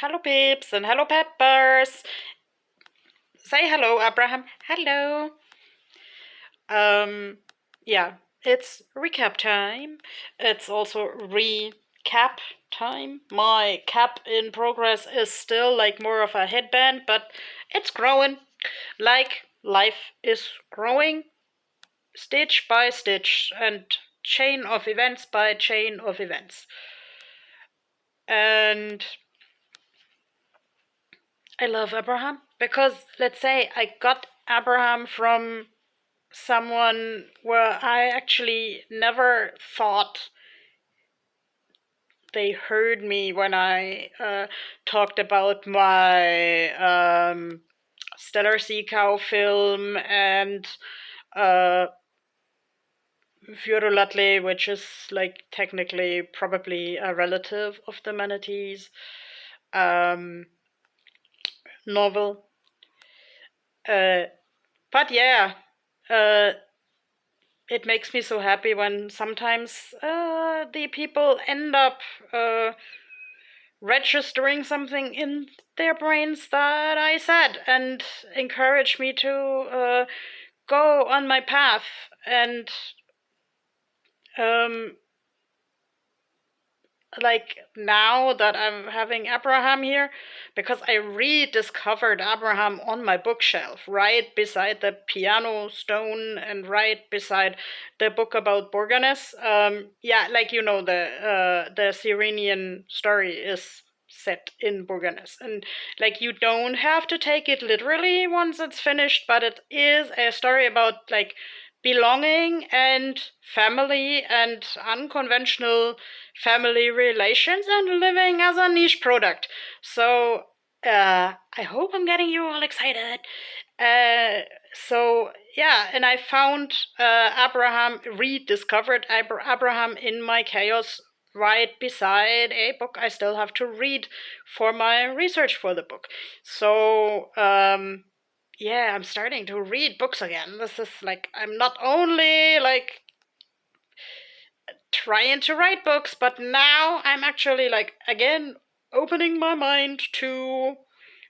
Hello, peeps, and hello, peppers. Say hello, Abraham. Hello. Um, yeah, it's recap time. It's also recap time. My cap in progress is still like more of a headband, but it's growing. Like life is growing, stitch by stitch, and chain of events by chain of events. And I love Abraham because let's say I got Abraham from someone where I actually never thought they heard me when I talked about my Stellar Sea Cow film and uh, Fjörulalli, which is like technically probably a relative of the manatees um, novel. Uh, but yeah, uh, it makes me so happy when sometimes the people end up registering something in their brains that I said and encourage me to go on my path and um, like now that I'm having Abraham here, because I rediscovered Abraham on my bookshelf, right beside the piano stone and right beside the book about Borganes. Yeah, like you know, the Cyrenian story is set in Borganes, and like you don't have to take it literally once it's finished, but it is a story about like belonging and family and unconventional family relations and living as a niche product. So I hope I'm getting you all excited. So yeah, and I found Abraham, rediscovered Abraham in my chaos right beside a book I still have to read for my research for the book. So yeah, I'm starting to read books again. This is like I'm not only like trying to write books, but now I'm actually like again opening my mind to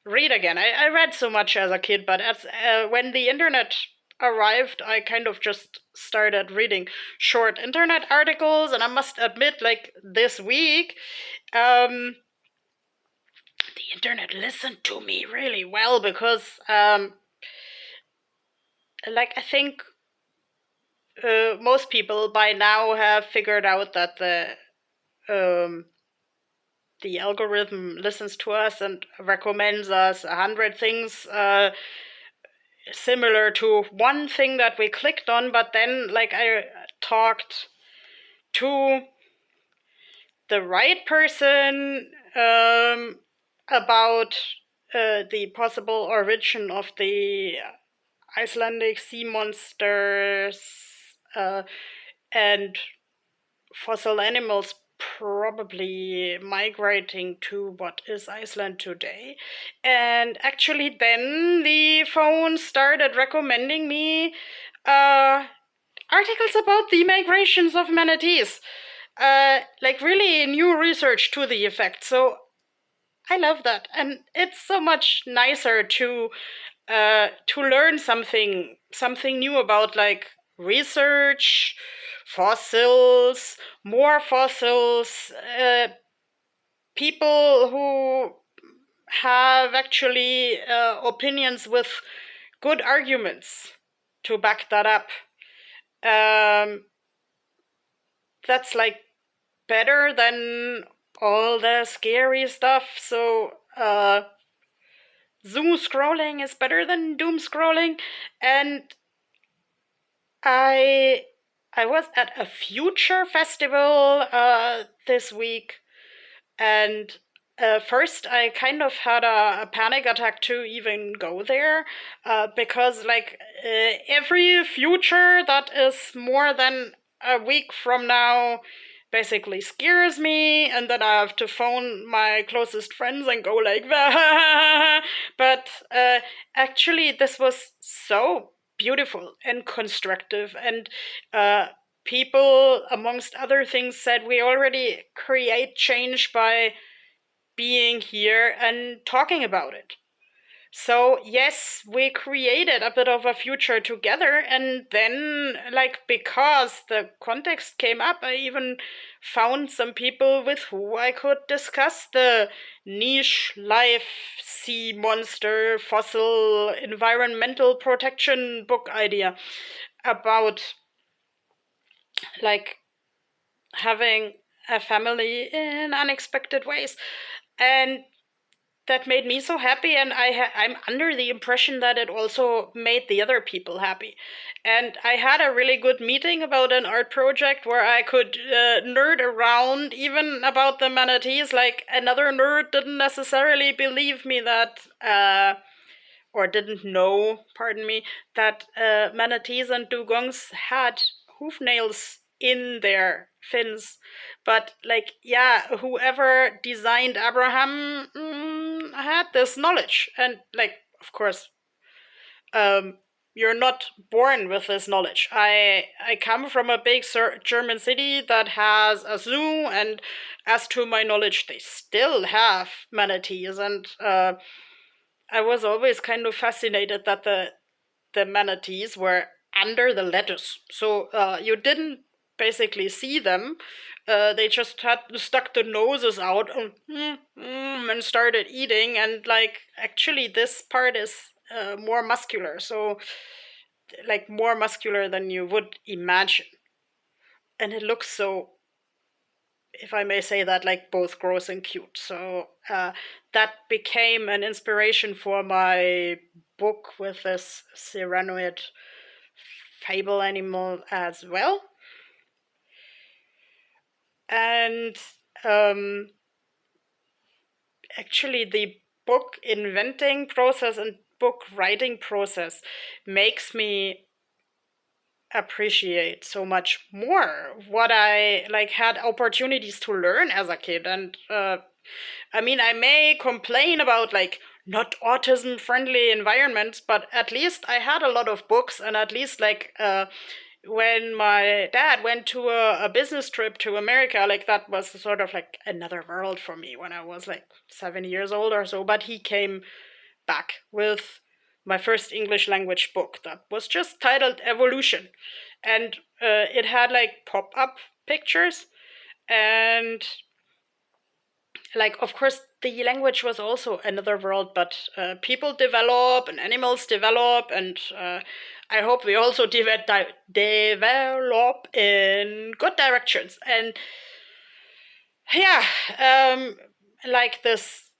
read again. I read so much as a kid, but as when the internet arrived, I kind of just started reading short internet articles, and I must admit, like this week, the internet listened to me really well because, like I think most people by now have figured out that um, the algorithm listens to us and recommends us 100 things similar to one thing that we clicked on, but then like I talked to the right person about the possible origin of the Icelandic sea monsters and fossil animals probably migrating to what is Iceland today. And actually, then the phone started recommending me articles about the migrations of manatees. Like really new research to the effect. So I love that, and it's so much nicer to learn something new about like research, fossils, more fossils, people who have actually opinions with good arguments to back that up. Um, that's like better than all the scary stuff. So Zoom scrolling is better than doom scrolling, and I I was at a future festival this week, and first I kind of had a panic attack to even go there because like every future that is more than a week from now basically scares me, and then I have to phone my closest friends and go like but actually this was so beautiful and constructive, and people amongst other things said we already create change by being here and talking about it. So, yes, we created a bit of a future together. And then, like, because the context came up, I even found some people with who I could discuss the niche life, sea monster, fossil, environmental protection book idea about, like, having a family in unexpected ways. And that made me so happy, and I'm under the impression that it also made the other people happy. And I had a really good meeting about an art project where I could nerd around even about the manatees. Like, another nerd didn't necessarily believe me that or didn't know, pardon me, that manatees and dugongs had hoof nails in their fins. But, like, yeah, whoever designed Abraham had this knowledge. And, like, of course, um, you're not born with this knowledge. I come from a big German city that has a zoo, and as to my knowledge, they still have manatees. And I was always kind of fascinated that the manatees were under the lettuce, so you didn't basically see them. They just had stuck the noses out and started eating. And, like, actually, this part is more muscular, so, like, more muscular than you would imagine, and it looks so, if I may say that, like, both gross and cute. So that became an inspiration for my book with this cyranoid fable animal as well. And actually, the book inventing process and book writing process makes me appreciate so much more what I, like, had opportunities to learn as a kid. And I mean, I may complain about, like, not autism friendly environments, but at least I had a lot of books. And at least, like, when my dad went to a business trip to America, like, that was sort of like another world for me when I was like 7 years old or so. But he came back with my first English language book that was just titled Evolution. And it had, like, pop up pictures. And, like, of course, the language was also another world, but people develop and animals develop. And I hope we also develop in good directions. And yeah, like this.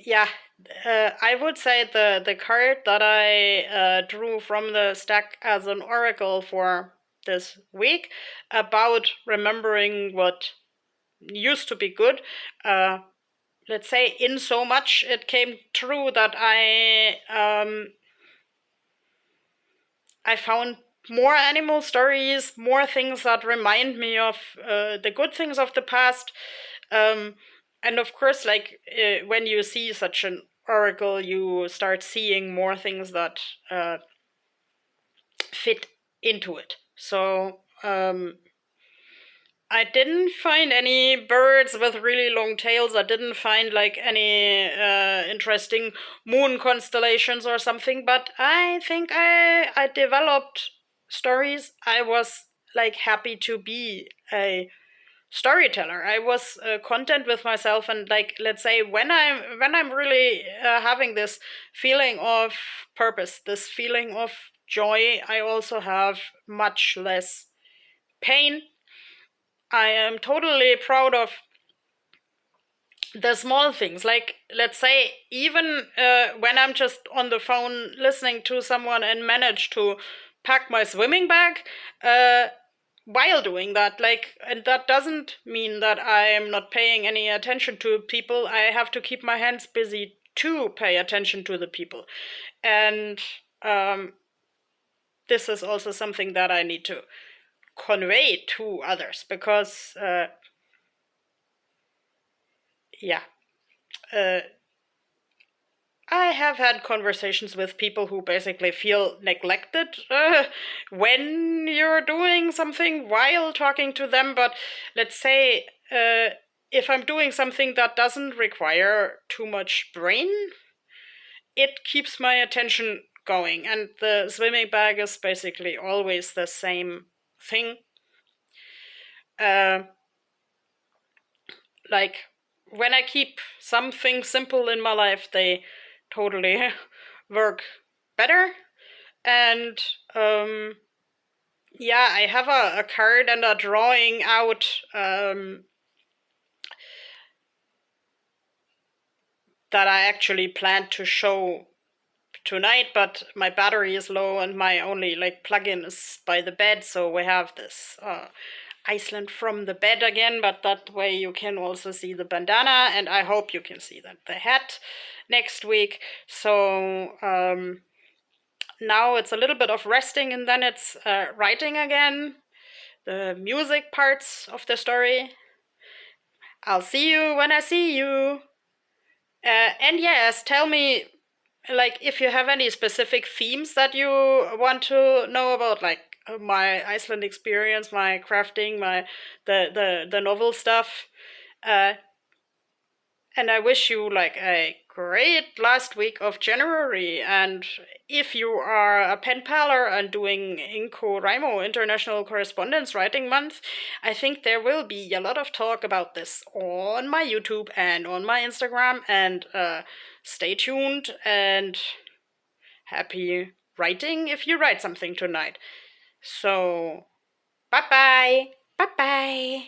Yeah, I would say the card that I drew from the stack as an oracle for this week about remembering what used to be good. Let's say, in so much it came true that I found more animal stories, more things that remind me of the good things of the past. And of course, like, when you see such an oracle, you start seeing more things that fit into it. So I didn't find any birds with really long tails. I didn't find, like, any interesting moon constellations or something. But I think I developed stories. I was, like, happy to be a storyteller. I was content with myself. And, like, let's say, when I'm really having this feeling of purpose, this feeling of joy, I also have much less pain. I am totally proud of the small things. Like, let's say, even when I'm just on the phone listening to someone and manage to pack my swimming bag while doing that. Like, and that doesn't mean that I am not paying any attention to people. I have to keep my hands busy to pay attention to the people. And this is also something that I need to convey to others, because yeah, I have had conversations with people who basically feel neglected when you're doing something while talking to them. But let's say, if I'm doing something that doesn't require too much brain, it keeps my attention going. And the swimming bag is basically always the same thing. Uh, like when I keep something simple in my life, they totally work better. And yeah, I have a card and a drawing out that I actually planned to show tonight, but my battery is low and my only like plug-in is by the bed, so we have this Iceland from the bed again, but that way you can also see the bandana, and I hope you can see that the hat next week. So now it's a little bit of resting, and then it's writing again, the music parts of the story. I'll see you when I see you. And yes, tell me, like, if you have any specific themes that you want to know about, like my Iceland experience, my crafting, my the novel stuff. Uh, and I wish you like a great last week of January. And if you are a pen paler and doing NaCoWriMo International Correspondence Writing Month, I think there will be a lot of talk about this on my YouTube and on my Instagram. And stay tuned and happy writing if you write something tonight. So, bye bye. Bye bye.